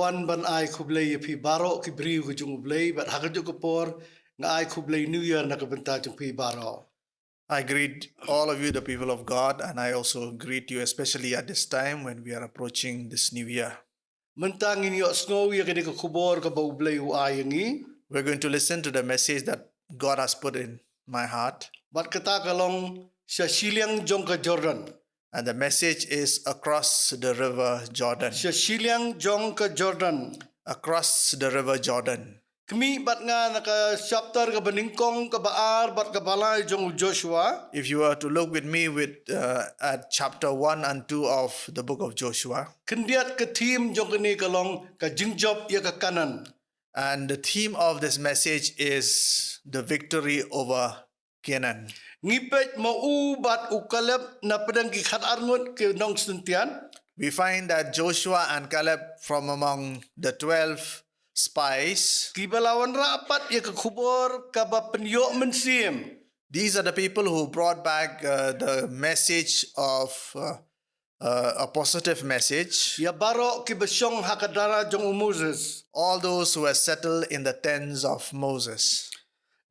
Kawan ban ai kublay pi baro ki briu ku jung blay but hakajuk ko por nga ai kublay New Year na kabenta jung pi baro. I greet all of you, the people of God, and I also greet you especially at this time when we are approaching this new year. Mentang ini yok snow ya kini ka kubor ka bau blay u ai ngi. We're going to listen to the message that God has put in my heart. Bat kata kalong sa shiliang jong ka Jordan. And the message is across the river Jordan. Sa shiliang jong ka Jordan. Across the river Jordan. Kami bat nga naka chapter ka baningkong ka baar bat ka balay jong Joshua. If you were to look with me at chapter 1 and 2 of the book of Joshua. Kendiat ka team jong kini kalong ka jingjob ya ka kanan. And the theme of this message is the victory over Canaan. Ngipet mau bat ukalep na pedang kikhat arngut ke nong sentian. We find that Joshua and Caleb from among the 12 spies. Kibalawan rapat ya ke kubor ka ba penyok mensim. These are the people who brought back the message of a positive message. Ya barok ki besyong hakadara jong Moses. All those who were settled in the tents of Moses.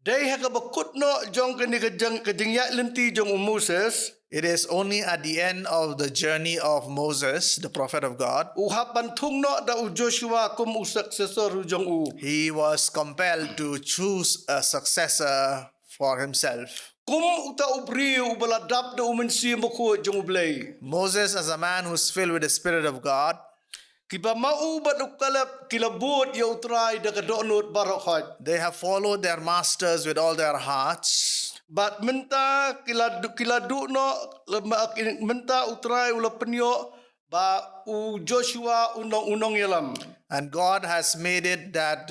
Day hakabakut no jong kini kejengyak lenti jong Moses. It is only at the end of the journey of Moses, the prophet of God, Uhapan tung no da u Joshua kum u successor jong u. he was compelled to choose a successor for himself. Kum uta ubri u baladap da u mensim ko jong ublay. Moses, as a man who's filled with the Spirit of God, Kiba mau bat ukalap kilabut ya utrai da kadonut barokhat. they have followed their masters with all their hearts. Bat menta kiladu no menta utrai ula penyo ba u Joshua unong yalam. And God has made it that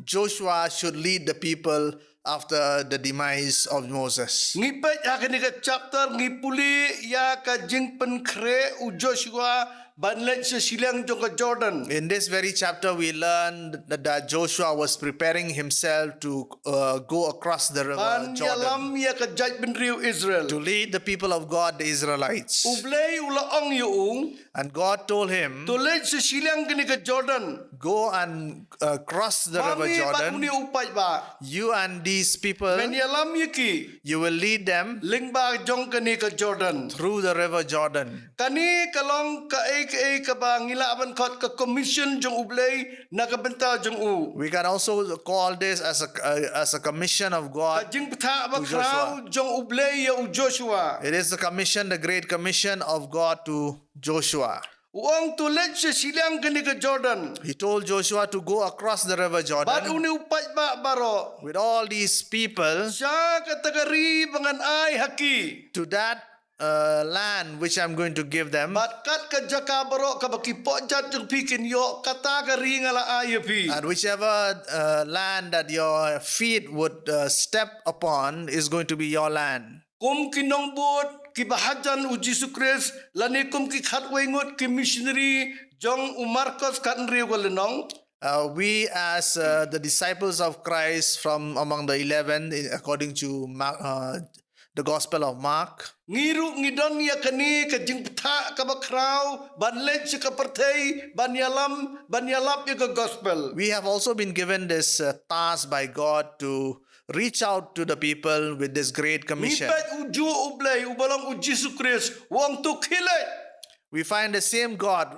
Joshua should lead the people after the demise of Moses. Ngipet ya kini ka chapter ngipuli ya ka jingpen kre u Joshua banlet sa shiliang jong ka Jordan. In this very chapter, we learned that Joshua was preparing himself to go across the river Ban Jordan yalam ya ka jaj benriu Israel. to lead the people of God, the Israelites. Ublay ula ong yuung And God told him, to let sa shiliang kini ka Jordan. go and cross the river Mami bat muni Jordan. upay ba. You and these people, Ben yalam yaki you will lead them ling ba jong kini ka Jordan. through the river Jordan. Kani kalong ka ba ngilaban kot ka commission jong ublay nakabenta jong u. We can also call this as a commission of Ka God. jing peta ba to Joshua. kraw jong ublay ya u Joshua. It is the commission, the great commission of God to Joshua. Uang tu let sa shiliang kini ka Jordan. He told Joshua to go across the river Bat Jordan uni upay ba baro. with all these people Siya katagari bangan ay haki. to that land which I'm going to give them. Bat kat ka jaka baro ka bakipot jat jong pikin yo katagari ngala ay pi. And whichever land that your feet would step upon is going to be your land. Kum kinong bot kibahajan u Jesus Christ lani kum ki khatwengot ki missionary jong u Marcos kanri walenong. We as the disciples of Christ from among the 11, according to the Gospel of Mark, Ngiru ngidon ya kani ka jing peta ka bakraw ban let ka pertei ban yalap ya ka gospel. we have also been given this task by God to reach out to the people with this great commission. Mipet uju ublay ubalong u Jesus Christ wong tu khilet. We find the same God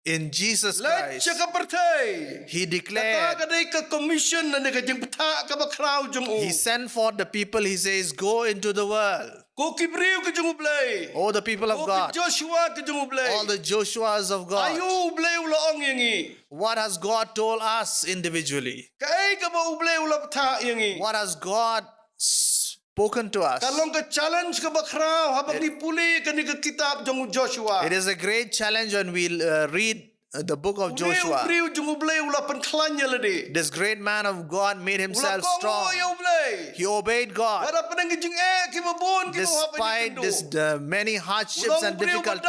in Jesus Let Christ. ka pertei. He Kata declared, ka dai ka commission na ka jing peta ka bakraw jong u. He sent forth the people, He says, go into the world. Ko kibriu ka jong ublay. Oh, the people of Ko God, Joshua ka jong ublay. all the Joshuas of God. Ayu ublay ula ong yangi. What has God told us individually? Kai ka ba ublay ula peta yangi. What has God spoken to us? Kalong ka challenge ka bakraw habang ipuli ka ni ka kitab jong Joshua. It is a great challenge when we read the book of Joshua. Ubriu jong ublay ula pentlanya ladi. This great man of God made himself Ula strong. kongo ya ublay. He obeyed God Ada penang kijing kibabon despite the many hardships and difficulties.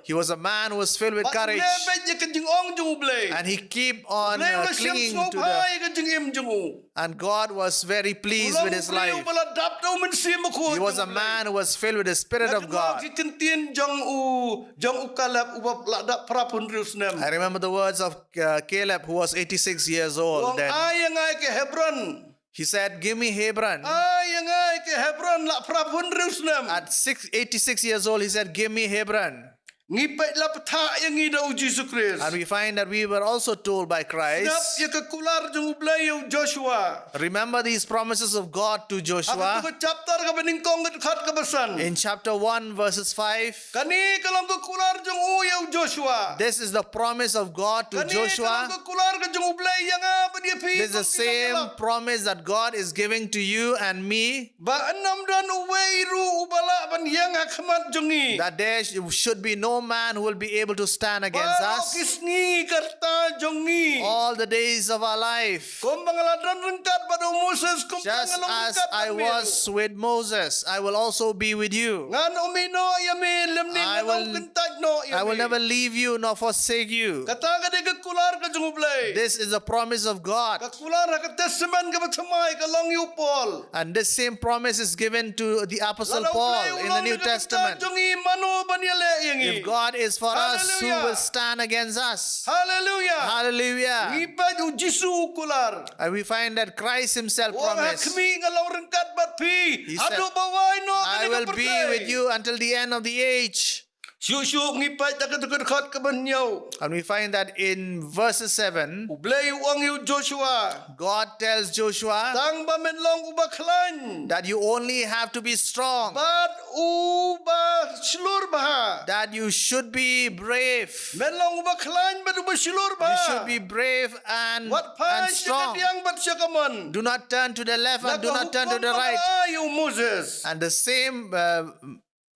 He was a man who was filled with courage, and he kept on clinging to the. And God was very pleased with his life. He was a man who was filled with the Spirit of God. Jerusalem. I remember the words of Caleb, who was 86 years old. Wang Then ay ngai ke Hebron. he said, "Give me Hebron." Ay ngai ke Hebron la prabun Jerusalem. At 86 years old, he said, "Give me Hebron." Ngipet la peta yang ida Jesus Christ. And we find that we were also told by Nap Christ, ya ke kular jung ublay Joshua. remember these promises of God to Aku Joshua. tu ke chapter ke beningkong ke khat ke besan. In chapter 1, verses 5, Kani kalau ke kular jung u Joshua. this is the promise of God to Kani kalau Joshua. ke kular ke jung ublay yang apa dia pi. This is the same promise that God is giving to you and me, Ba enam dan uweiru ubala ban yang hakmat jungi. that there should be no man who will be able to stand against us Kisni karta jongi. all the days of our life. Kung bangaladran rengkat pada Moses, kung Just as I was with Moses, I will also be with you. Ngan umino yami lemni I will- ngam kentaj no yami. I will never leave you nor forsake you. Kata ka de ke kular ke jungublay. This is a promise of God. Ka kular ka testament ke batamai ke long yu Paul. And this same promise is given to the Apostle Paul in the New Testament. Jongi mano baniale yangi. If God is for us, who Hallelujah. will stand against us? Hallelujah. Hallelujah. Ipa ju Jisu kular. And we find that Christ himself Wang promised, hakmi ngalau rengkat bat pi. He said, Ado bawai no I will be with you until the end of the age. Syuk-syuk ngipat tak dekat ke benyau. And we find that in verses 7, Ublay wang yu Joshua. God tells Joshua Tang ba menlong uba klan. that you only have to be strong, Bat uba silur baha. that you should be brave. Menlong uba klan bat uba silur baha. You should be brave and Wat pa strong. yang bat syakaman. Do not turn to the left and do not turn to the right. Ayu Moses. And the same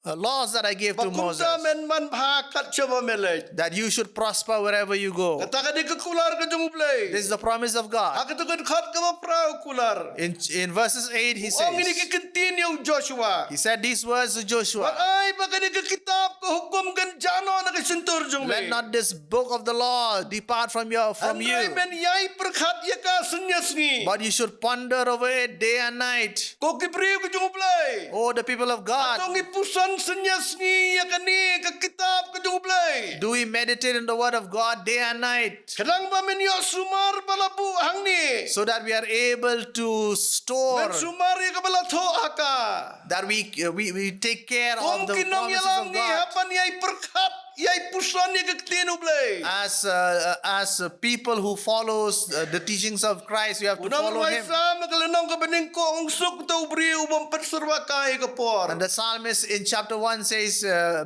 laws that I gave to Moses, Bakumta men man baha kat coba melej. that you should prosper wherever you go. Kata ka di ke kular ke jungublay. This is the promise of God. Aku tu kat ke prau kular. In verses 8, he Ang ini says, ke continue Joshua. he said these words to Joshua, Ay baka di ke kitab ke hukum kan jano na ke sentur jungublay. let not this book of the law depart from you, Andai men yai perkhat ya ka senyas ni. but you should ponder over it day and night. Ko kipriu ke jungublay. Oh, the people of God, Atong ipusan senyas ni ya kani ke kitab ke jungublay. do we meditate in the word of God day and night, Kadang ba men yo sumar balabu hang ni. so that we are able to store, Men sumar ya ke balato aka. that we take care Kung of the kinong promises yalang of ni God. hapan yai perkhat yai pusan ya ke tinublay. As people who follows the teachings of Christ, we have to Unang follow him. sa magalanong ka baning ko ang suk tau briu bang perserwa kai ke por. And the psalmist in chapter 1 says,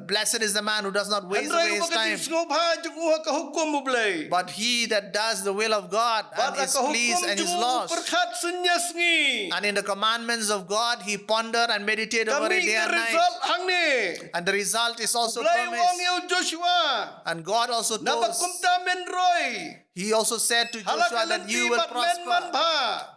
blessed is the man who does not waste Andrai away his magating time, sngop ha jung uha ka hukum mo blay. but he that does the will of God and Bata is ka pleased hukum and his jung laws. perkhat senyas ngi. And in the commandments of God, he ponder and meditate over Kami it day ke and night. result hang ni. And the result is also Blay wang promised. yu Joshua. And God also told Nabat us, kumta men roy. he also said to Joshua that you will prosper.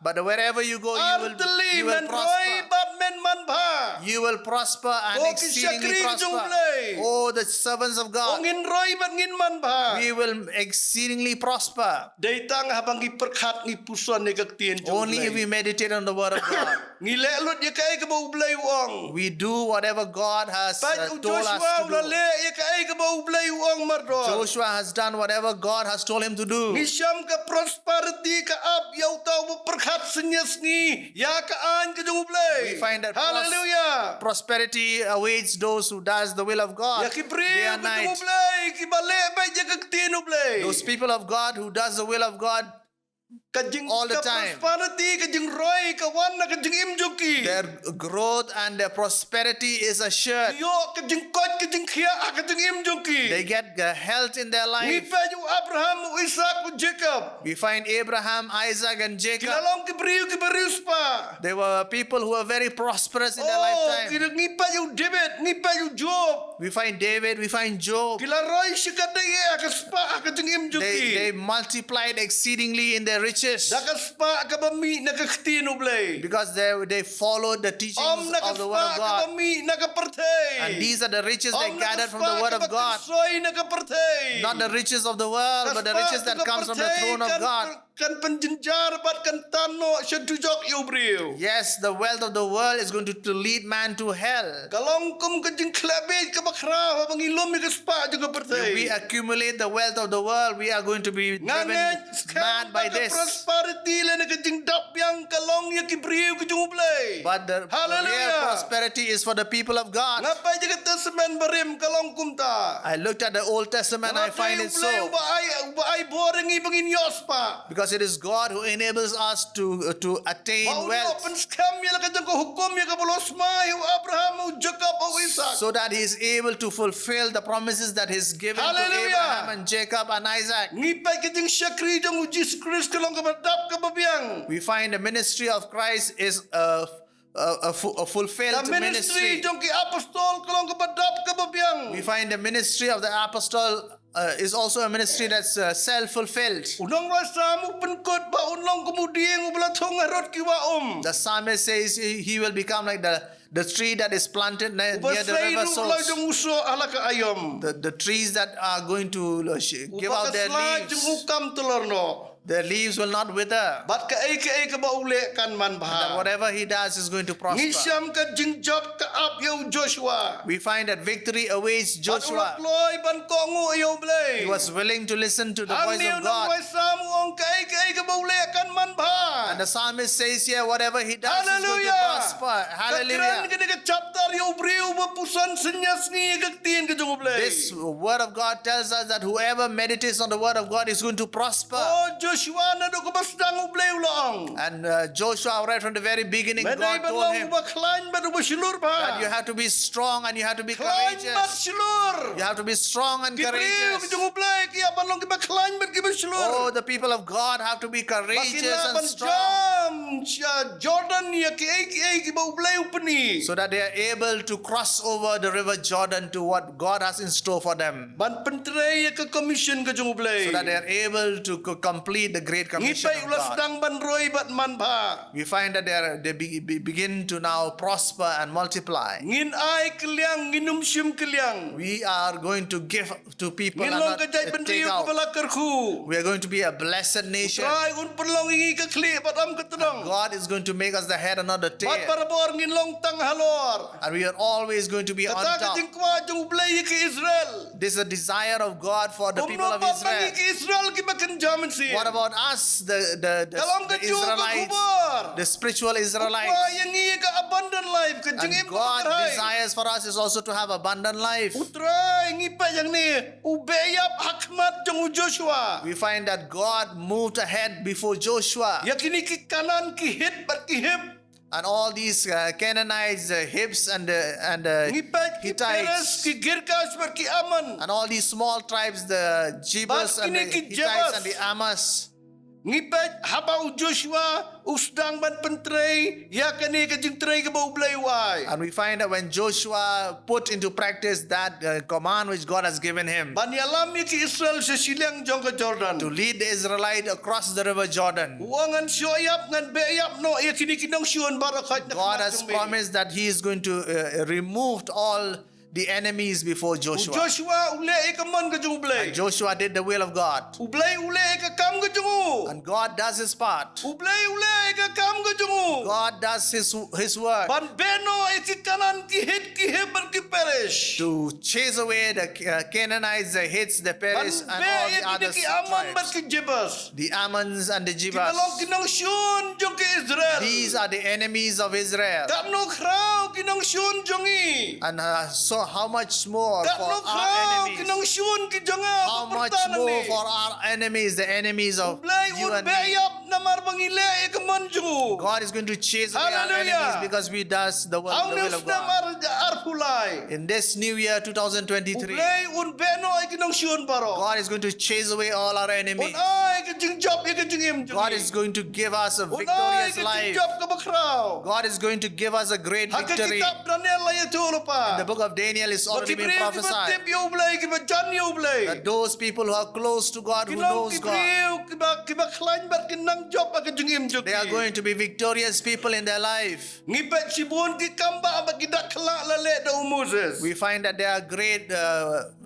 But wherever you go, Arteli you will men roy prosper. bat men man ba. You will prosper and Oh, exceedingly kisyakri prosper. jumlay. Oh, the servants of God, Ongin roy bat ngin man ba. we will exceedingly prosper. Daitang habang iperkhat ngi puson ni kaktien Only if we meditate on the word of God. Ngilelot ya kai ke bau blay wong. We do whatever God has Pat told us Joshua to ula do. le ya kai ke bau blay wong mardo. Joshua has done whatever God has told him to do. Nisham ka prosperity ka up yaw tau perkhat senyas ni ya ka an ke jung blay. We find that Hallelujah. prosperity awaits those who does the will of God Ya ki day priu and ke jung night. blay ki bale ba ya kaktien blay. Those people of God who does the will of God, Kajing all the ka time. prosperity kajing roy ka wan na kajing imjuki. their growth and their prosperity is assured. Yo kajing kot kajing khia kajing imjuki. They get health in their life. Ngipa yu Abraham, Isaac, Jacob. We find Abraham, Isaac, and Jacob. Kilalong kibriu kiberius pa. They were people who were very prosperous in their Oh, lifetime. ngipa yu David, ngipa yu Job. We find David, we find Job. Kila roy sikadaya kaspa kajing imjuki. They multiplied exceedingly in their riches Dakaspa kabami nakaktino blay. because they followed the teachings of the word of Nakaspa God. kabami nakapartay. And these are the riches they gathered from the word of God. Soy nakapartay. Not the riches of the world, but the riches that comes from the throne of God. kan penjenjar bat kan tano syadujok yubriu. Yes, the wealth of the world is going to lead man to hell. Kalong kum kajing klebe ka bakra pangilom ka spa juga If we pertai. accumulate the wealth of the world, we are going to be driven mad by this. Prosperity le kajing dap yang kalong ya kibriu kajung ublay. But the real Hallelujah. prosperity is for the people of God. Ngapai jaga testament berim kalong kum ta. I looked at the Old Testament, I find it so. Ba ai boring i bangin yos pa. Because it is God who enables us to attain Bau wealth, open scam ya kajang ko hukum ya ka bolos mai Abraham Jacob o Isaac. so that he is able to fulfill the promises that he's given to Hallelujah. Abraham and Jacob and Isaac. Ngipai kajing syakri jong Jesus Christ kalong ka badap ka babiang. We find the ministry of Christ is a fulfilled The ministry ministry. jong ki apostol kalong ka badap ka babiang. We find the ministry of the apostle is also a ministry that's self-fulfilled. Unang rasamu penkot ba unang kemudian ubelatong harot kiwa The psalmist says he will become like the tree that is planted near the Ubasay river nu source. jong uso ala ka ayom. The trees that are going to give out their Ubakasla jong leaves, hukam telorno. their leaves will not wither. Bat ka ay ka ba ule kan man That baha. whatever he does is going to prosper. Ngisyam ka jing job ka up yaw Joshua. We find that victory awaits Joshua. Bat ulak ban kongo yaw blay. He was willing to listen to the Ang voice niyo of nang God. waisamu ang ka ay ka ba ule kan man baha. And the psalmist says here, whatever he does is going to Hallelujah. prosper. Kakran Hallelujah. ka ka chapter yaw briu ba pusan senyas ngi gaktin ka jong blay. This word of God tells us that whoever meditates on the word of God is going to prosper. Oh Joshua na do ka basdang ublay ulang. And Joshua, right from the very beginning, Meday God ba told lang him ba klain ba do ba silur that you ba? have to be strong and you have to be Klain ba courageous. silur? You have to be strong and Kibriu courageous. ka jong ublay kaya ba lang ba klain ba ba silur? Oh, the people of God have to be courageous and Makilaban strong jam Jordan ya ki ba ublay upani. so that they are able to cross over the river Jordan to what God has in store for them. Ban pentre ya ka commission ka jong ublay. So that they are able to complete the great commission Ngipay of ulas God. dang ban roy bat man ba. We find that they begin to now prosper and multiply. Ngin ay kelyang nginum syum kelyang. We are going to give to people and Ngilong not ka jay take penriyo out. ka bala kerku. We are going to be a blessed nation. Try un perlong ingi ka kli bat am ketedong. God is going to make us the head and not the Bat tail. para bor nginlong tang halor. And we are always going to be on Kata ka top. jing kwa jong ublay ka Israel. This is a desire of God for the people Umno of bat Israel. mangi ka Israel ki bakan jaman si. What about us, the Kalong ka jung ka Israelites, kubar. the spiritual Israelites? Kwa yang iya ka abundant life ka jing And God desires for us is also to have abundant life. Putra ngipa yang ni ubeyap hakmat jong Joshua. We find that God moved ahead before Joshua. Ya kini ki kanan ki hit bat ki hip. And all these Canaanites, Hips and Ngipa ki Peres Hittites, ki Girkas bat ki Aman. and all these small tribes, the Jebus and the Bakini ki Hittites and Jebus. the Amas. Ngipa habau Joshua usdang ban pentrei ya kani ka jing trei ka bau blay wai. And we find that when Joshua put into practice that command which God has given him Ban yalam ki Israel sa shiliang jong ka Jordan. to lead the Israelite across the river Jordan, Uangan syoyap ngan beyap no ya kini kinong syun barakat na God has kmat jong be. promised that He is going to remove all the enemies before Joshua. Joshua ule ka man ka jong blay. And Joshua did the will of God. Ublay ule ka kam ka jong. And God does His part. Ublay ule ka kam ka jong. God does His work Ban beno ki kanan ki hit ki heber ki perish. to chase away the Canaanites, the Hits, the Ban Perish, and be all ya the other kini ki aman bat tribes. ki Jebus. The Ammons and the Kinalong Jebus. kinong syun jong ki Israel. These are the enemies of Israel. Kapno kraw kinong syun jongi. And so how much more for Kapno kraw our enemies? kinong syun ki jonga. How much more for our enemies, the enemies of Ublay you un and me? beyap na marbangile ka man jong. God is going to chase away our Hallelujah. enemies because we does the will Aunos of na God. arpulay. In this new year 2023, Ublay un beno ay kinong syun baro. God is going to chase away all our enemies. Unay ka jing job ka jing im jongi. God is going to give us a Unay victorious ka jing life. job ka bakraw. God is going to give us a great victory. Haka kitab Daniel ay tulo pa. The book of Daniel is already been Makibriw ki ba prophesied tip yo ublay ki ba jan yo ublay. that those people who are close to God, who Kinong knows God, kibriw ki ba klain bar kinang job ka jing im jongi. they are going to be victorious people in their life. Ngipet sibun ki kamba ba kidak kala lale da Moses. We find that there are great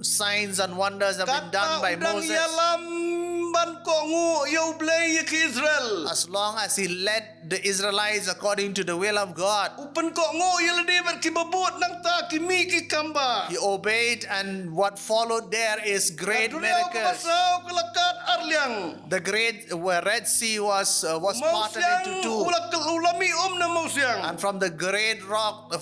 signs and wonders that have been done by udang Moses. yalam ban ko ngu ya ublay ya ki Israel. As long as he led the Israelites according to the will of God, Upan ko ngu ya ladi ber ki babut nang ta ki mi ki kamba. he obeyed, and what folled there is great Kaduriaw miracles. kumasaw kalakat arliang. The great Red Sea was parted into two, Ulami na mausyang. and from the great rock, the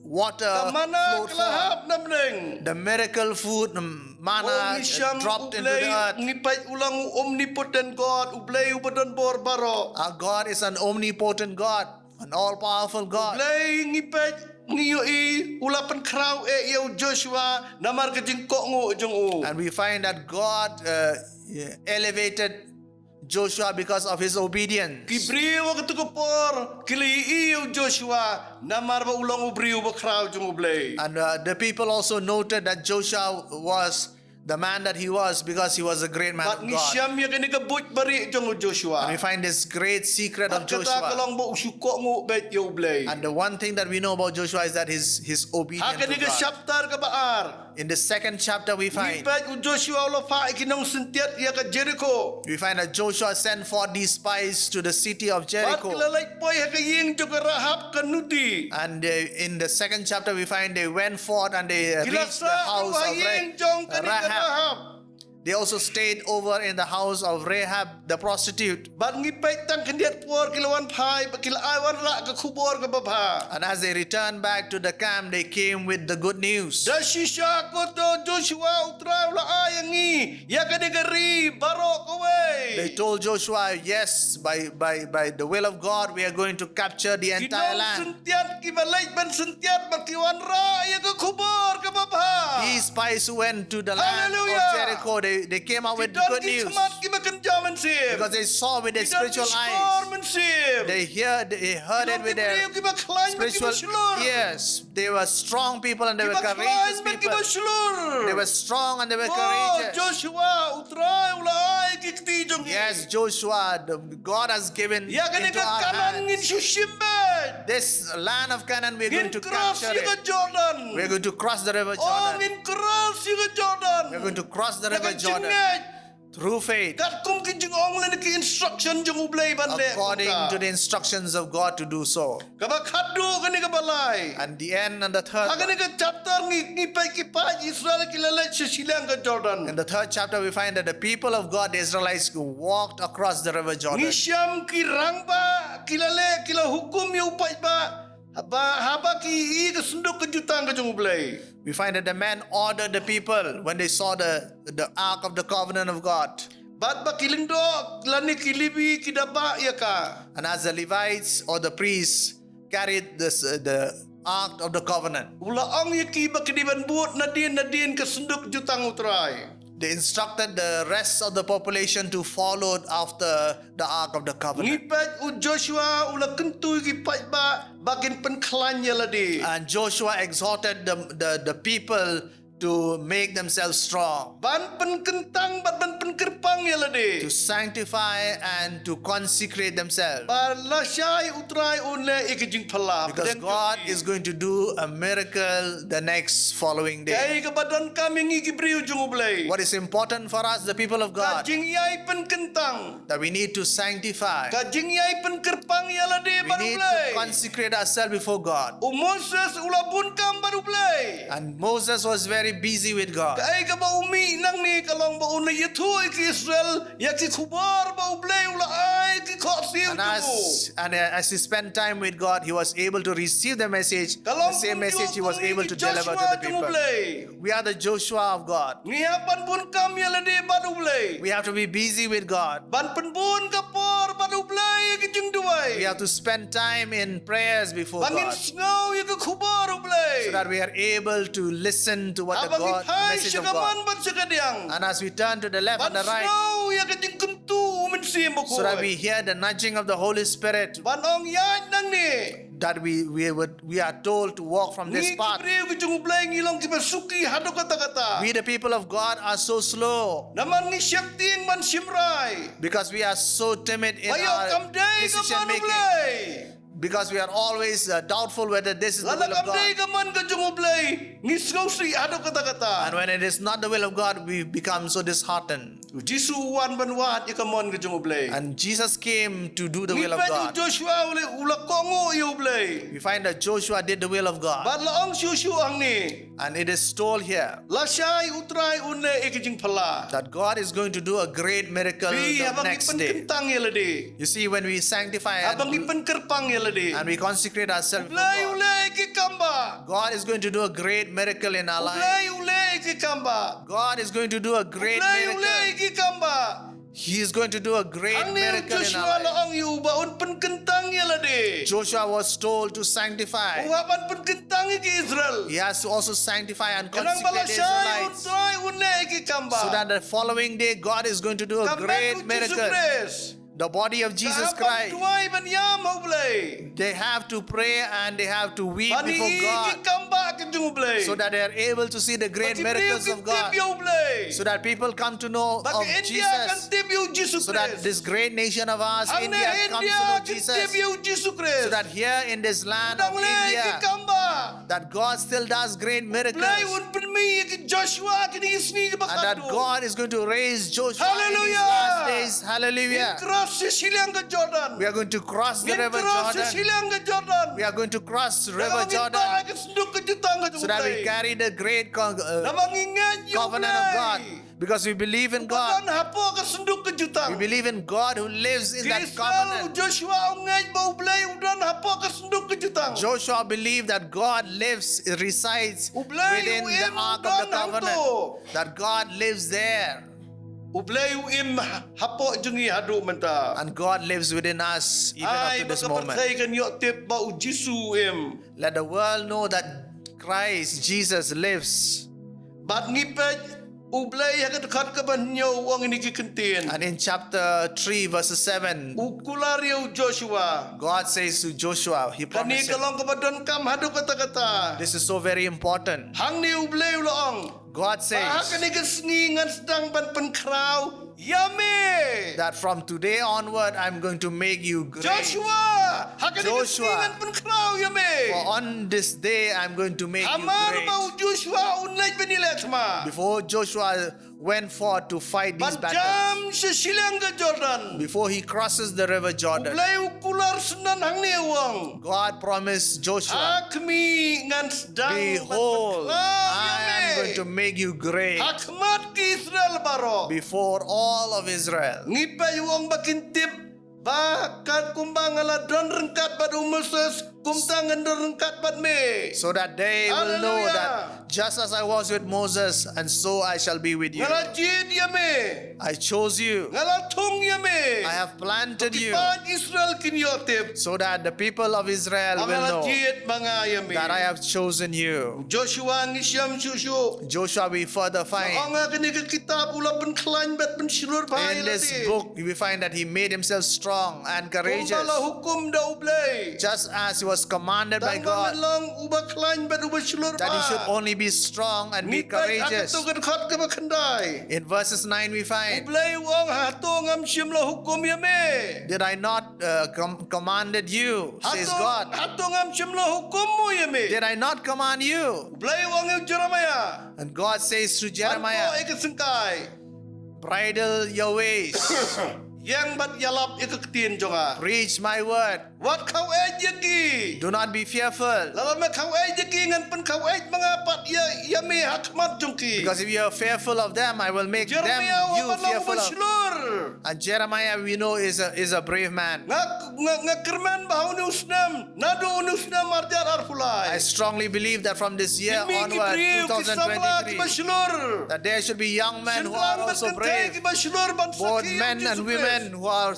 water Kamana flowed forth. kalahap na bling. The miracle food, the manna dropped into the earth. Ngipay ulang omnipotent God, ublay ubadan bor baro. Our God is an omnipotent God, an all-powerful God. Ublay ngipay ngiyo I ulapan kraw yaw Joshua namar kajing ko ngo jong u. And we find that God elevated Joshua because of his obedience. Kibriyo katukupor kili yaw Joshua namar ba ulang ubriyo ba kraw jong ublay. And the people also noted that Joshua was the man that he was because he was a great man But of God. ngisyam ya kani kabut bari jong Joshua. And we find this great secret of Kata Joshua. kalong ba usuko ngo bet yaw ublay. And the one thing that we know about Joshua is that his obedience Hakani to ka God. chapter ka baar. In the second chapter we find Joshua ulo fa ikinong sentiat ya ka Jericho. that Joshua sent forth these spies to the city of Bat Jericho. kilalay po ya kaying jo ka Rahab kanuti. And in the second chapter we find they went forth and they reached the Kilasa house of kaying jong kanita Rahab. Rahab. They also stayed over in the house of Rahab the prostitute. Bat ngipay tang kandiat por kilawan pai kilaawan ra ka kubor ka baba. And as they returned back to the camp, they came with the good news. Dashisha ko to Joshua utra ula ayangi ya kanigari barok away. They told Joshua, yes, by the will of God, we are going to capture the entire Kinong land. sentiat kibalay ban sentiat bakiwan ra ya ka kubor ka baba. These spies who went to the land Hallelujah. of Jericho, they came out with good news because they saw with their spiritual eyes. They heard it with their spiritual ears. They were strong people and they were courageous people. They were strong and they were courageous. Joshua utray ulay kikti jong. Yes, Joshua, God has given Ya into kanega our kanan ngin hands. sushimbe. This land of Canaan, we're going Ngin to cross capture yuga it. Jordan. We're going to cross the river Oh Jordan. ngin cross yuga Jordan. We're going to cross the river Yakan Jordan jingay. through faith, Kat kum kijing ong lan ki instruction jong ublay bande. according to the instructions of God to do so. Kabak hadu kani kabalay. And the end and the third one. Agani ka chapter ngipay kipay Israel kilalay sa shiliang ka Jordan. In the third chapter, we find that the people of God, the Israelites, walked across the river Jordan. Ngisyam kirang ba kilale kila hukum ya upay ba haba ki kasundok kejutan ka jong ublay. We find that the men ordered the people when they saw the ark of the covenant of God. Bat ba kilindo lani kilibi kidaba ya ka. And as the Levites or the priests carried the ark of the covenant, Ula ang yaki ba kidiban buot nadin kasundok jutang utray. they instructed the rest of the population to follow after the ark of the covenant. Ngipay u Joshua ula kentuy kipay ba bakin penklan ladi. And Joshua exhorted the people to make themselves strong, Ban penkentang bat ban penkerpang ladi. to sanctify and to consecrate themselves. Ba lasyay utray unle ikijing pala. Because God is going to do a miracle the next following day. Kay kabadan kami ngigibriyo jung ublay. What is important for us, the people of God, Kajing yay penkentang. that we need to sanctify. Kajing yay penkerpang ladi We baru need ublay. to consecrate ourselves before God. O Moses ulabun kam baru ublay. And Moses was very busy with God. Kay ka ba umi nang ni kalong ba unay yatoy ki Israel yaki kubar ba ublay ula ay ki koksiw And as he spent time with God, he was able to receive the message, the same message he was able to deliver to the people. We are the Joshua of God. Nihapan bun kam ladi baru ublay. We have to be busy with God. Ban penbun kapor baru ublay ki jung duway. We have to spend time in prayers before Bangin God, sngaw yaki kubar ublay. so that we are able to listen to what the message of God. And as we turn to the left and the right, so that we hear the nudging of the Holy Spirit, that we are told to walk from this path. We, the people of God, are so slow because we are so timid in our decision making. Because we are always doubtful whether this is the will of God. And when it is not the will of God, we become so disheartened. Jisu wan ban wat ikamon ke jong ublay. And Jesus came to do the will of Ngipe God. Joshua ula kongo i ublay. We find that Joshua did the will of God. Bat laong shushu ang ni. And it is told here Lasai utrai une ikijing pala. that God is going to do a great miracle Bi the habang next ipan day. kentang yelade. You see, when we sanctify Habang and ipan kerpang yelade. we consecrate ourselves for Ulay God, ulay ikikamba. God is going to do a great miracle in our life. Ulay ulay ikikamba. God is going to do a great Ulay miracle. ulay ikikamba. He is going to do a great Ang ni miracle in Joshua our life. laong iubaon penkentang yelade. Joshua was told to sanctify. Uhapan penkentang iki Israel. He has to also sanctify and Kanang consecrate the balasay Israelites, utrai une ikikamba. so that the following day God is going to do a great miracle. The body of Jesus Christ, Tuai ban yam ublay. they have to pray and they have to weep Bani before God, ikikamba kijung ublay. so that they are able to see the great miracles of God, so that people come to know Bagi of India kan Jesus, debut Jesus so that Christ. this great nation of ours, Ang India, comes to know India kan Jesus, debut Jesus Christ. so that here in this land of Dang lay India, ikikamba. that God still does great miracles, Play un penmi iki Joshua kini isni and that bakado. God is going to raise Joshua in these Hallelujah. last days. Hallelujah. Cross si shiliang ke Jordan. We are going to cross the river Cross si Jordan. shiliang ke Jordan. We are going to cross river Namang Jordan, iba ke senduk ke jutang ke so that we jumlay. carry the great Namang ingat yo covenant of God, because we believe in Bukan God. hapo ke senduk ke jutang. We believe in God who lives in that Israel covenant. Joshua ungai bau blay udan hapo ke senduk ke jutang. Joshua believed that God lives, resides Ublay within the uim ark of the udan covenant, hantu. that God lives there, Ublay uim hapo jengi hadu menta. and God lives within us even up Ai to this moment. makapercay kan yok tip bau Jisu im. Let the world know that Christ, Jesus, lives. Bat ngipet ublay hakat dekat ke banyo wang ini kekentien. And in chapter 3, verse 7, Ukulario Joshua. God says to Joshua, He Kani promised him, kalong kebadan kam hadu kata-kata. this is so very important. Hang ni ublay uloong. God Bahkan says ni kesengingan sedang ban penkrau. Yame. that from today onward, I'm going to make you great. Joshua. Hakan ni Joshua. kesengingan penkrau yame. For on this day, I'm going to make you Amar great. mau Joshua unai benilat ma. Before Joshua went forth to fight these battles, Jam sesilang ke Jordan. before he crosses the river Jordan, Ublay ukular senan hang ni wang. God promised Joshua, Hakmi ngan sedang behold, I am going to make you great Hakmat ki Israel baro. before all of Israel. Ngipay wang bakin tip bakat kumbang ala don rengkat bad Moses kumtangan don rengkat bad me. So that they will know Hallelujah. that just as I was with Moses, and so I shall be with you. Ngala jid ya me. I chose you. Ngala tung ya me. I have planted you, Kipan Israel kinyotip. so that the people of Israel will Ngala know jid mga ya me. that I have chosen you. Joshua ngisyam susu. Joshua, we further find Nga kini ke kitab ula penklain bet pensilur bahaya in this book, we find that he made himself strong and courageous, Kumbala hukum da ublay. just as he was commanded by God, lang ubah klain bet ubah silur that he should only be strong and be courageous. In verses 9 we find, Ublay wang hato ngam siyam la hukum ya me. did I not commanded you, says God. Hato ngam siyam la hukum mo ya me. Did I not command you? Ublay wang yung Jeremiah. And God says to Ano Jeremiah, ikasengkay. bridle your ways, Yang bat yalap ikaktin jonga. preach my word, Wat kau ejeki. do not be fearful. Lalam kau ejeki ngan pen kau ej mga pat ya me hakmat jongki. Because if you are fearful of them, I will make them Jeremiah you wapan lang fearful ubah of. silur. And Jeremiah, we know, is a brave man. Nga kerman bahaw ni usnam. Nado ni usnam arjar arfulay. I strongly believe that from this year Kimi onward, kipriu kisamla 2023, kibasilur. that there should be young men who are also brave, Kibasilur both men and women who are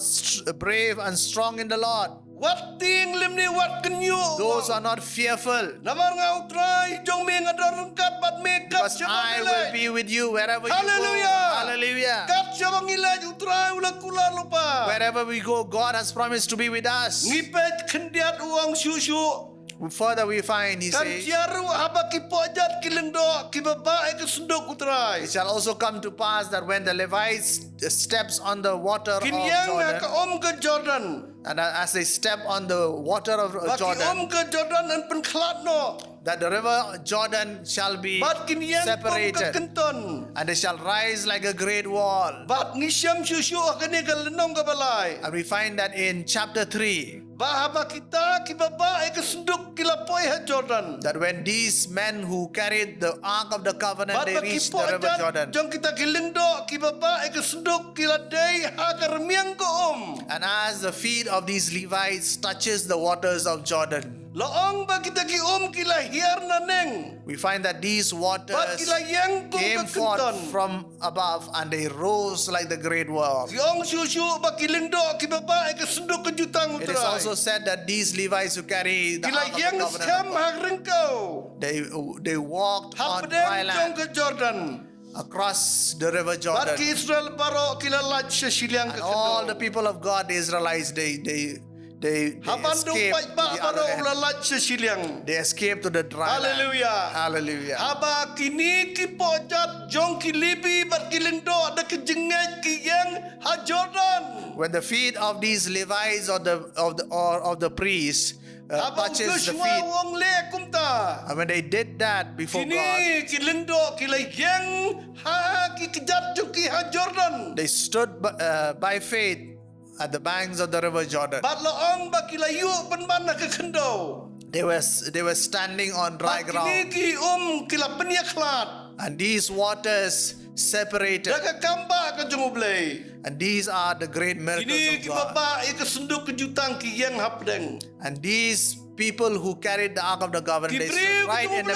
brave and strong in the Lord. Wat ting limni wat kenyu. Those who are not fearful, Namar nga utray jong me nga rengkat bat me kat because I will be with you wherever you go. Hallelujah. Hallelujah. Kat siya mangilaj utray ulang kular lupa. Wherever we go, God has promised to be with us. Ngipet kendiat uang susu. Further we find, he Kan says, ciaru haba ki pojat ki lendo ki babae ke sendok utray. it shall also come to pass that when the Levites steps on the water of Kinyang nga ka Jordan, om ke Jordan. and as they step on the water of Baki Jordan, om ke Jordan an penklat no. that the river Jordan shall be Bat kiniyang separated, kenton. and they shall rise like a great wall. Bat ngisyam susu akani kalenong kabalay. And we find that in chapter 3, Bahaba kita kibaba ay kasunduk kilapoy ha Jordan. that when these men who carried the Ark of the Covenant, they reached the river Jordan. Jong kita kilingdo kibaba ay kasunduk kiladay ha karmiang koom. And as the feet of these Levites touches the waters of Jordan, Loong ba kita kilahiyar na neng. we find that these waters Bat kilayang ko came forth kakenton. from above and they rose like the great wall. Yung susu ba kilingdo kibaba ay kasunduk kejutang It is utray. also said that these Levites who carry the Ark of the Kilayang Covenant skam of God, hagrengkau. they walked on dry Hapdem jong land ke Jordan. across the river Bat Jordan. ki Israel baro kilalaj sa shiliang And ke all the people of God, the Israelites, they Haban escaped dumpai ba the baro other end. ulalaj sa shiliang. They escaped to the dry land. Hallelujah. Hallelujah. Haba kini ki pojat jong ki libi bat kilingdo ada kejengai ki yang ha Jordan. When the feet of these Levites or the priests Abang touches the Joshua feet, wong le kumta. and when they did that before God, Kini kilingdo kilayang ha ki kejat jong ki ha Jordan. they stood by faith at the banks of the river Jordan. Bat loong ba kilayu penmana ke kendo. They were standing on dry Bat kini ground, ki kilapenya klat. and these waters separated. Daga kamba ke jongublay. And these are the great miracles Kini of ki God. baba ke sunduk kejutang ki yang hapdeng. And these people who carried the Ark of the Covenant, they stood Kibriu right in the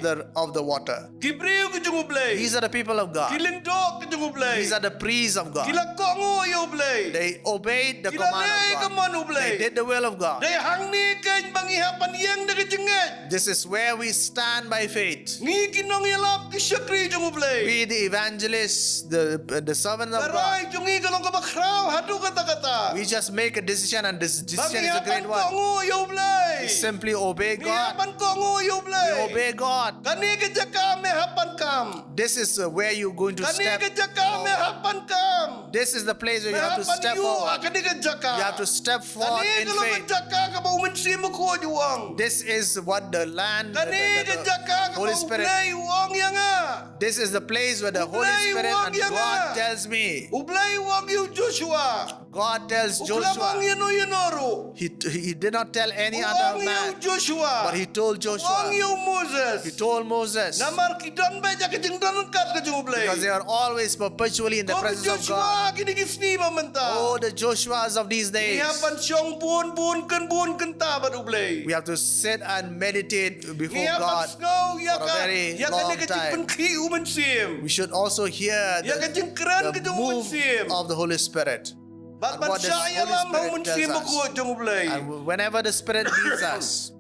middle of the water. Kibriu ke jongublay. These are the people of God. Kilindok ke jongublay. These are the priests of God. Kila kongo yo blay. They obeyed the Kila command lay of ke God. manu blay. They did the will of God. Day hang ni kan bangi hapan yang de jenget. This is where we stand by faith. Ni kinong yalap ki syakri jongublay. We, the evangelists, the servants of God, Karai jongi kalong ka bakraw hadu kata-kata. we just make a decision, and this decision Bangi is a great hapan one. kongo yo blay. We simply obey Ni God. hapan kongo yo We blay. obey God. Kani ke jaka me hapan kam. This is where you're going to Kani step. ke jaka me hapan kam. This is the place where Me you have to hapan step you forward. kani ke jaka. You have to step forward Kani in kalau ke faith. jaka ka ba umensi mo ko juang. This is what the land, Kani ke jaka ka Holy ba Spirit, ublay uang yang ah. this is the place where the Holy Ublay Spirit wag and yan God nga. tells me. Ublay uang you Joshua. God tells Uklamang Joshua. yano yanoro. He did not tell any Uang other you man, Joshua. but he told Uang Joshua. you Moses. He told Moses, Namar kidan ba ja kejeng dan kat ke jublay. because they are always perpetually in the Kau presence of God. Joshua kini kisni mamenta. Oh, the Joshuas of these days. Nihapan syong bun kenta bat ublay. We have to sit and meditate before Nihapan God. snow ya for a ka very ya long ka kejeng time. penki umensim. We should also hear Ya kejeng keren the kejeng move umensim. of the Holy Spirit. Bat and what the saya Holy lam Spirit umensim tells us. ko jeng ublay. And whenever the Spirit leads us,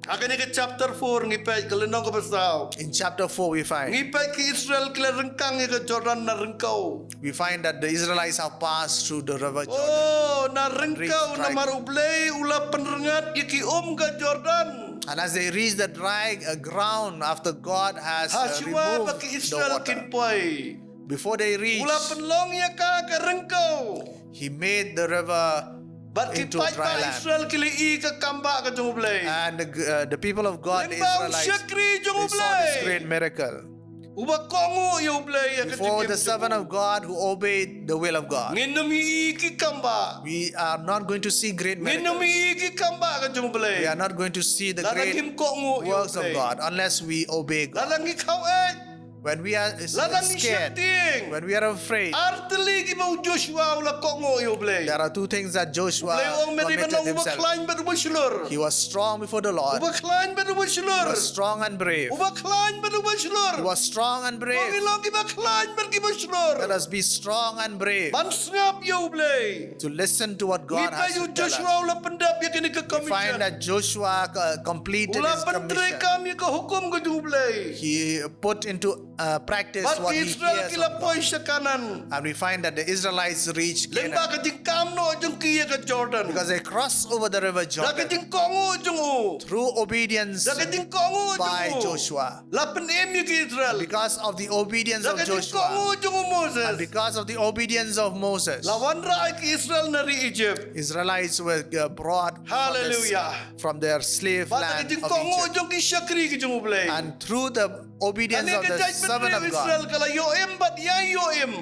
Akan ke chapter 4 ngipay kelenong ke pasal. in chapter 4 we find Ngipay ke Israel kila rengkang ke Jordan na rengkau. that the Israelites have passed through the river Jordan. Oh, na rengkau na Reach dry- marublay ula penrengat iki ke Jordan. And as they reach the dry ground after God has Haswa removed bagi the Israel water, kinpoy. before they reach, Ula penlong ya ka rengkau. He made the river Bat into kipay dry pa land. Israel kili ke kamba ke jongublay. And the people of God, the Lembang Israelites, syakri they saw this jongublay. great miracle. Uba kongo ya ublay ya Before the servant of God who obeyed the will of God, Nginami iki kamba. we are not going to see great miracles. Nginami iki kamba ke jongublay. We are not going to see the Ladang great him kongo ya works of ublay. God unless we obey God. Ladang ikaw When we are ladang scared, isyating. when we are afraid, Arteli ki mau Joshua ula kongo yo blay. there are two things that Joshua Blay ong meri committed benong uba himself. klain bedu berselur. He was strong before the Lord. Uba klain bedu He berselur. was strong and brave. Uba klain bedu berselur. He was strong and brave. Pangilong ki ba klain bergi berselur. Let us be strong and brave Ban sngap yo blay. to listen to what God Ngipa has yu to tell Joshua us. ula pendap ya kini ke We find commission. that Joshua completed Ula his pentre commission. kami ke hukum ke ju blay. He put into practice Bat what he Israel hears kila of God. poi sa kanan. And we find that the Israelites reached Canaan Lembah kajing kamno jung kiya ka Jordan. because they crossed over the river Da Jordan kajing kongo jung u. through obedience Da kajing kongo by jung u. Joshua. Lapan emi ke Israel. Because of the obedience Da of kajing Joshua kongo jung u and Moses. because of the obedience of Moses, Lawan rai ke Israel nari Egypt. Israelites were brought Hallelujah. from their slave Bata land kajing of kongo Egypt. jung ki syakri ke jung u blay. And through the obedience Ani of the kajaj servant betre of God, Israel kala yoem bat yang yoem.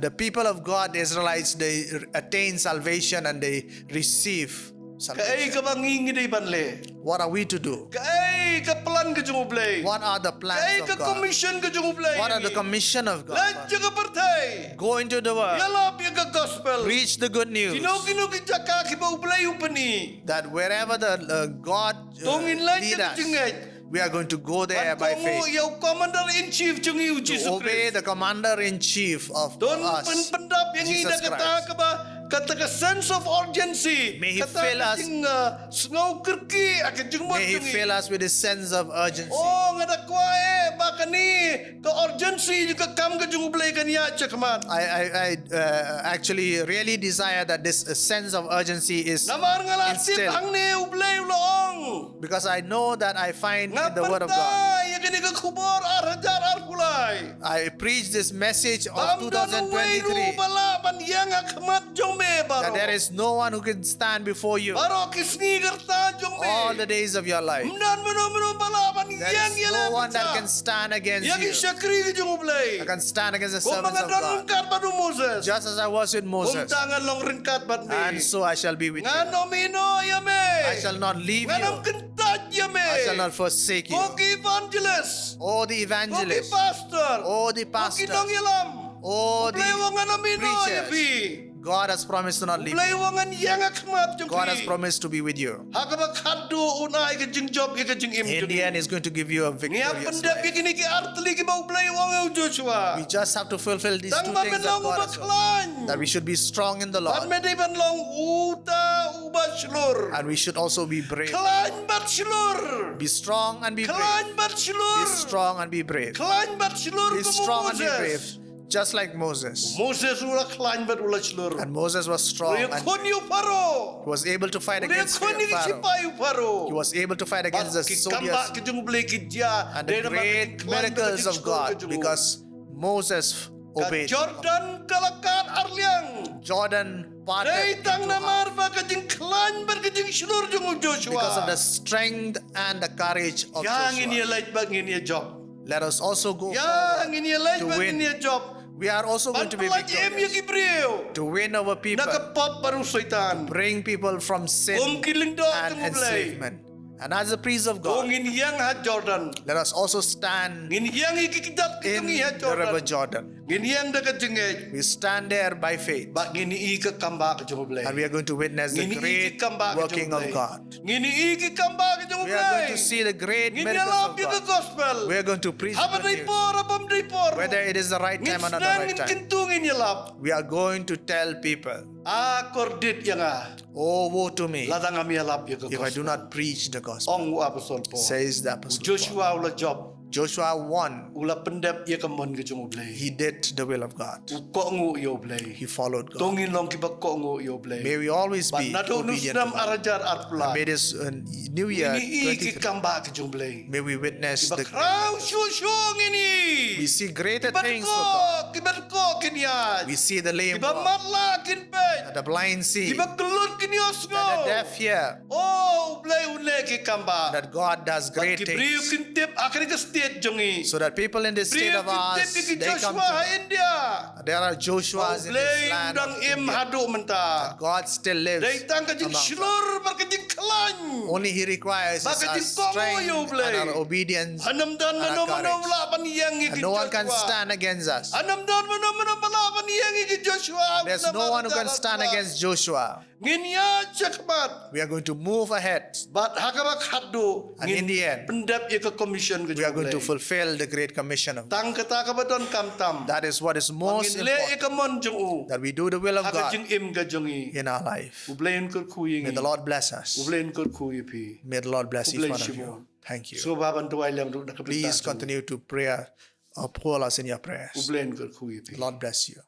the people of God, the Israelites, they attain salvation and they receive Kai salvation. ka bangingi day banle. What are we to do? Kai ka plan ke jung u blay. What are the Kai plans ka of God? commission ke jung u blay. What are the commission of God? Lan jaga partai. Go into the world, Yala piaga gospel. preach the good news, Kino ki jaka ki bau blay upani. that wherever the God Tongin lan lead jaga us, jingat. we are going to go there by Kongo faith. yaw commander in chief jung iu To Jesus obey Christ. the commander-in-chief of Don us, pendap yang Jesus ida kata Christ. ka ba kata ka sense of urgency. May He Kata fill us- jing snow kerki akan jung mo May He jung i. fill us with a sense of urgency. Oh ngada kwa baka ni ka urgency juga kam ka jung blay kan ya cakman. I actually really desire that this sense of urgency is Namar ngalatip instilled, ang ni ublay uloong. because I know that I find in the Word of God. Ngapantay, yakini ka kubor arhajar arpulay. I preach this message of Bamdan uwayru 2023 bala yang akamat jong me that baro. there is no one who can stand before you Baro kisni gerta jong me. all the days of your life. Mdan meno bala There yang is no one that can stand against Yang you, syakri ka jong ublay. that can stand against the Kung servants mga of God. rungkat padu Moses. Just as I was with Kung Moses, tangan long ringkat bat me. and so I shall be with you. Ngano mino yame. I shall not leave Nganam you. kentat yame. I shall not forsake you. Koki evangelist. Oh, the Koki evangelist. pastor. Oh, the Koki pastor. nong yalam. Oh, Play the wangan amino preachers. yapi. God has promised to not leave Play you. wangan yang akmat jong God has kri. promised to be with you. Hakaba khadu una ika jing job ika jing im. In the end, He's going to give you a Niya victorious pendap life. ikini ki artli ki bau play wangan Joshua. We just have to fulfill these Tang two ba things that menong God has promised. ubaklan. That we should be strong in the Pat Lord, medai ban long uta ubachlur. and we should also be brave. Klan bachelor. Be strong and be brave. Klan bachelor. Be strong and be brave. Klan bachelor Be strong and be brave, Moses. just like Moses. Moses ula klan bat ula chlur. And Moses was strong Ria and kon yu paro. was able to fight Ria against kon ni Pharaoh. sipai paro. He was able to fight against the Ki soldiers kamba ki jung blai ki dia. and the great miracles of God because Moses obeyed. Jordan kalakat arliang. Jordan parted Dai tang into half namar ba ka jing klan bar ka jing chlur jung Joshua. because of the strength and the courage of Yang ini Joshua. light bang ini job. Let us also go Yang forward ini light to bang win. ini job. We are also going to be Panpelat em victorious, ki brio. to win over people, Nakapop baru syaitan. bring people from sin Kung kiling do and tunggu blai. enslavement. And as a priest of Kung God, ini yang hat Jordan. let us also stand Ngin yang ikikidat in kitong iha the river Jordan. Jordan. Ngin yang dekat jengej. We stand there by faith, Bak ngini ika kamba ke jong blai. and we are going to witness the Ngini great iki kamba ke working jong of blai. God. Ngini iki kamba ke jong We are going blai. to see the great Ngini miracles alap of ke God. gospel. We are going to preach the Haba good dai news, por apam dai por. whether it is the right Ngin time or not the sedang right ngin time. kentung ngin yalap. We are going to tell people, Kordit yang oh, woe to me ladang kami alap ya ke if I do gospel. not preach the gospel, Ong apostol po. says the apostle Paul. Joshua ula job. Joshua won. Ula pendap ya kemon ke jong blai. He did the will of God. Kok ngu yo blai. He followed God. Tongin long kiba kok ngu yo blai. May we always But be nato obedient to nusnam God. arajar arpula. May this new year Ini iki 23, kamba ke jong blai. may we witness Kiba the krau syusyong ini. we see greater Kiba things for God. ko kiniat. We see the lame Kiba walk, matla kinpet. the blind see, Kiba kelut kinios the ngo. deaf hear, Oh, blai une ki kamba. that God does great Kibriu things, kintip akhirnya ke state jongi. so that people in this state Briu of ours, kintip they iki come Joshua to, India. there are Joshuas in this Blai land udang of im India. hadu menta. God still lives Dai tang ka jing among us. slur bar ka jing klan. Only He requires is Baka our jing kongo strength yo, blai. and our obedience, Hanam dan and mano our mano courage. laban yang iki And no one can Joshua. stand against us. Hanam dan mano mano laban yang iki Joshua. There's no one who can stand against Joshua. Nginya cekmat. We are going to move ahead, Bat hakabak hadu. and in the end, Pendap ya ke commission ke we are going to jong blai. fulfill the great commission of God. Tang kata kabadon kamtam. That is what is most Ngin le important, ka mon jong u. that we do the will of Haka God jing im ka jongi. in our life. Ublain kur kuyi May the Lord bless us. Ublain kur kuyi pi. May the Lord bless each Ublay one of Shimon. you. Thank you. So baban tuwai lang duk Please continue to pray Uphold us in your prayers. Ublen ke kui pi. Lord bless you.